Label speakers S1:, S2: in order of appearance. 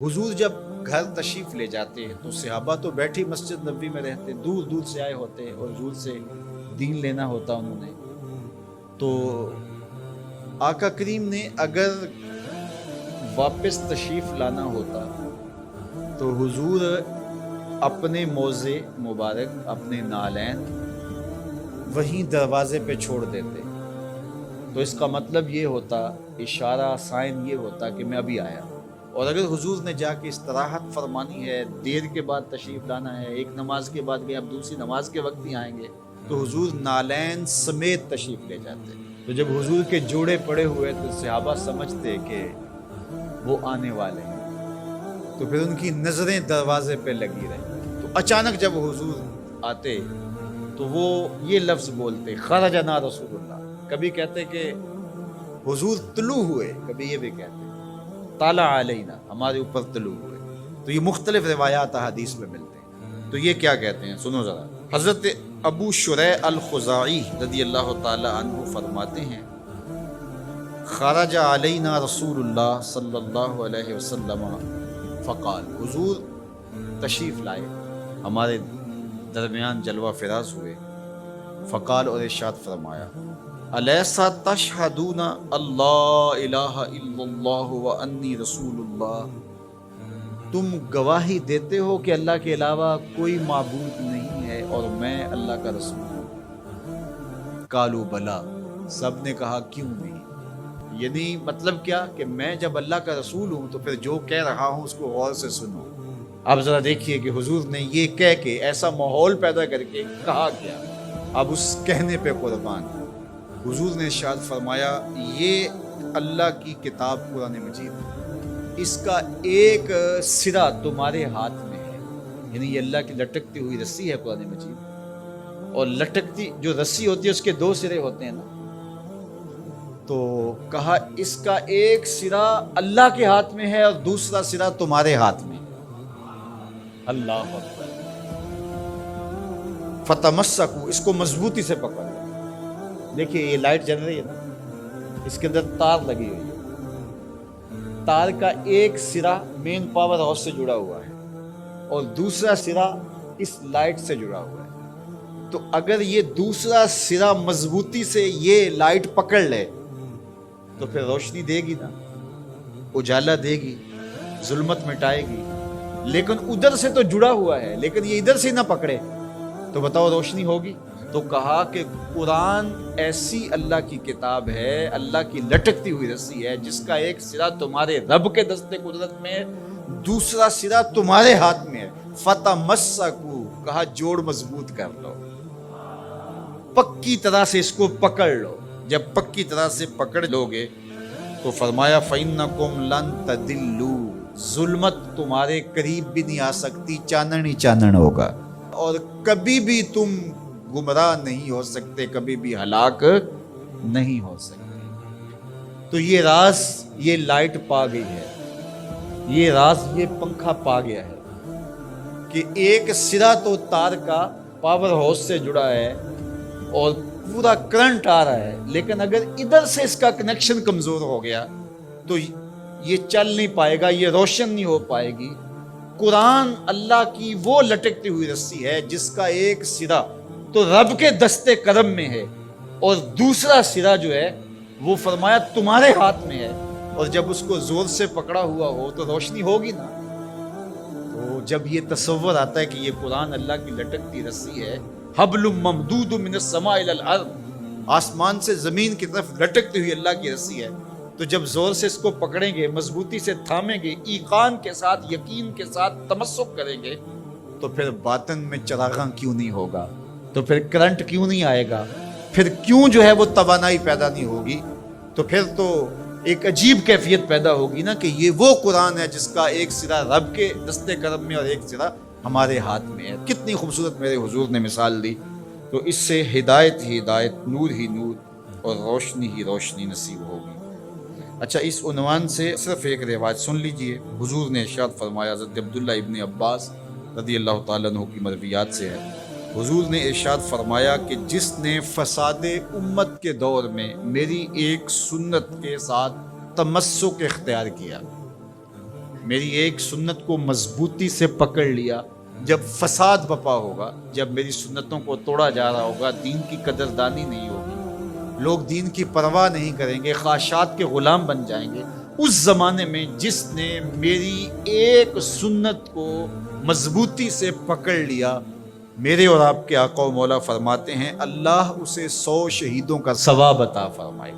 S1: हुजूर जब घर तशरीफ़ ले जाते हैं तो सहाबा तो बैठी मस्जिद नबवी में रहते, दूर दूर से आए होते हैं और हुजूर से दीन लेना होता उन्होंने। तो आका करीम ने अगर वापस तशरीफ़ लाना होता तो हुजूर अपने मोज़े मुबारक, अपने नालैन वहीं दरवाज़े पे छोड़ देते। तो इसका मतलब ये होता, इशारा साइन ये होता कि मैं अभी आया। और अगर हुजूर ने जाके इस्तराहत फरमानी है, देर के बाद तशरीफ़ लाना है, एक नमाज के बाद गए अब दूसरी नमाज के वक्त ही आएंगे, तो हुजूर नालैन समेत तशरीफ़ ले जाते। तो जब हुजूर के जोड़े पड़े हुए तो सहाबा समझते कि वो आने वाले हैं, तो फिर उनकी नज़रें दरवाजे पे लगी रही। तो अचानक जब हुजूर आते तो वो ये लफ्ज़ बोलते, खरजना रसूलुल्लाह। कभी कहते कि हुजूर तुलू हुए, कभी ये भी कहते ताला अलैना, हमारे ऊपर तुलू हुए। तो ये मुख्तलिफ रिवायात हदीस में मिलते हैं। तो ये क्या कहते हैं, सुनो ज़रा। हज़रत अबू शुरै अल-खुज़ाई रज़ियल्लाहु ताला अन्हु फरमाते हैं, खरजा अलैना रसूलुल्लाह सल्लल्लाहु अलैहि वसल्लम फ़क़ाल, हुजूर तशरीफ़ लाए, हमारे दरमियान जलवा फिराज हुए। फ़क़ाल, और इरशाद फरमाया, अलैसा तशहदूना अल्लाह इलाहा इल्लल्लाह व अन्नी रसूलुल्लाह, तुम गवाही देते हो कि अल्लाह के अलावा कोई माबूद नहीं है और मैं अल्लाह का रसूल हूँ। कालू बला, सब ने कहा क्यों नहीं। यानी मतलब क्या कि मैं जब अल्लाह का रसूल हूँ तो फिर जो कह रहा हूँ उसको गौर से सुनो। अब ज़रा देखिए कि हुजूर ने ये कह के ऐसा माहौल पैदा करके कहा क्या, अब उस कहने पे कुर्बान। हुजूर ने इरशाद फरमाया, ये अल्लाह की किताब कुरान मजीद, इसका एक सिरा तुम्हारे हाथ में है। यानी ये अल्लाह की लटकती हुई रस्सी है कुरान मजीद, और लटकती जो रस्सी होती है उसके दो सिरे होते हैं ना। तो कहा इसका एक सिरा अल्लाह के हाथ में है और दूसरा सिरा तुम्हारे हाथ में। अल्लाह अकबर। फतमस्सकू, इसको मजबूती से पकड़ लो। देखिए ये लाइट जल रही है ना, इसके अंदर तार लगी हुई है। तार का एक सिरा मेन पावर हाउस से जुड़ा हुआ है और दूसरा सिरा इस लाइट से जुड़ा हुआ है। तो अगर ये दूसरा सिरा मजबूती से ये लाइट पकड़ ले तो फिर रोशनी देगी ना, उजाला देगी, जुल्मत मिटाएगी। लेकिन उधर से तो जुड़ा हुआ है, लेकिन ये इधर से ना पकड़े तो बताओ रोशनी होगी। तो कहा कि कुरान ऐसी अल्लाह की किताब है, अल्लाह की लटकती हुई रस्सी है, जिसका एक सिरा तुम्हारे रब के दस्ते कुदरत में, दूसरा सिरा तुम्हारे हाथ में है। फतमस्सकू, कहा जोड़ मजबूत कर लो, पक्की तरह से इसको पकड़ लो। जब पक्की तरह से पकड़ लोगे तो फरमाया, फ़इन्नकुम लन तदिल्लू, जुल्मत तुम्हारे करीब भी नहीं आ सकती, चानन ही चानन होगा और कभी भी तुम गुमराह नहीं हो सकते, कभी भी हलाक नहीं हो सकते। तो ये राज, ये लाइट पा गई है, ये राज, ये पंखा पा गया है कि एक सिरा तो तार का पावर हाउस से जुड़ा है और पूरा करंट आ रहा है, लेकिन अगर इधर से इसका कनेक्शन कमजोर हो गया तो ये चल नहीं पाएगा, ये रोशन नहीं हो पाएगी। कुरान अल्लाह की वो लटकती हुई रस्सी है जिसका एक सिरा तो रब के दस्ते करम में है और दूसरा सिरा जो है वो फरमाया तुम्हारे हाथ में है, और जब उसको जोर से पकड़ा हुआ हो तो रोशनी होगी ना। तो जब ये तसव्वुर आता है कि ये कुरान अल्लाह की लटकती रस्सी है, हब्लुम ममदूदुम मिनस समाइ इलल अर्द, आसमान से जमीन की तरफ लटकती हुई अल्लाह की रस्सी है, तो जब जोर से इसको पकड़ेंगे, मजबूती से थामेंगे, ईकान के साथ, यकीन के साथ तमस्सुक करेंगे, तो फिर बातन में चरागां क्यों नहीं होगा, तो फिर करंट क्यों नहीं आएगा, फिर क्यों जो है वो तवानाई पैदा नहीं होगी। तो फिर तो एक अजीब कैफियत पैदा होगी ना कि ये वो कुरान है जिसका एक सिरा रब के दस्ते करम में और एक सिरा हमारे हाथ में है। कितनी खूबसूरत मेरे हुजूर ने मिसाल दी। तो इससे हिदायत ही हिदायत, नूर ही नूर और रोशनी ही रोशनी नसीब होगी। अच्छा, इस उन्वान से सिर्फ एक रिवायत सुन लीजिए। हुजूर ने इरशाद फरमाया, हज़रत अब्दुल्लाह इब्न अब्बास रज़ियल्लाहु ताला अन्हु की मरवियात से है, हुजूर ने इरशाद फरमाया कि जिसने फसादे उम्मत के दौर में मेरी एक सुन्नत के साथ तमस्सुक इख्तियार किया, میری ایک سنت کو مضبوطی سے پکڑ لیا، جب فساد بپا ہوگا، جب میری سنتوں کو توڑا جا رہا ہوگا، دین کی قدردانی نہیں ہوگی، لوگ دین کی پرواہ نہیں کریں گے، خواہشات کے غلام بن جائیں گے، اس زمانے میں جس نے میری ایک سنت کو مضبوطی سے پکڑ لیا، میرے اور آپ کے آقا و مولا فرماتے ہیں اللہ اسے 100 شہیدوں کا ثواب عطا فرمائے۔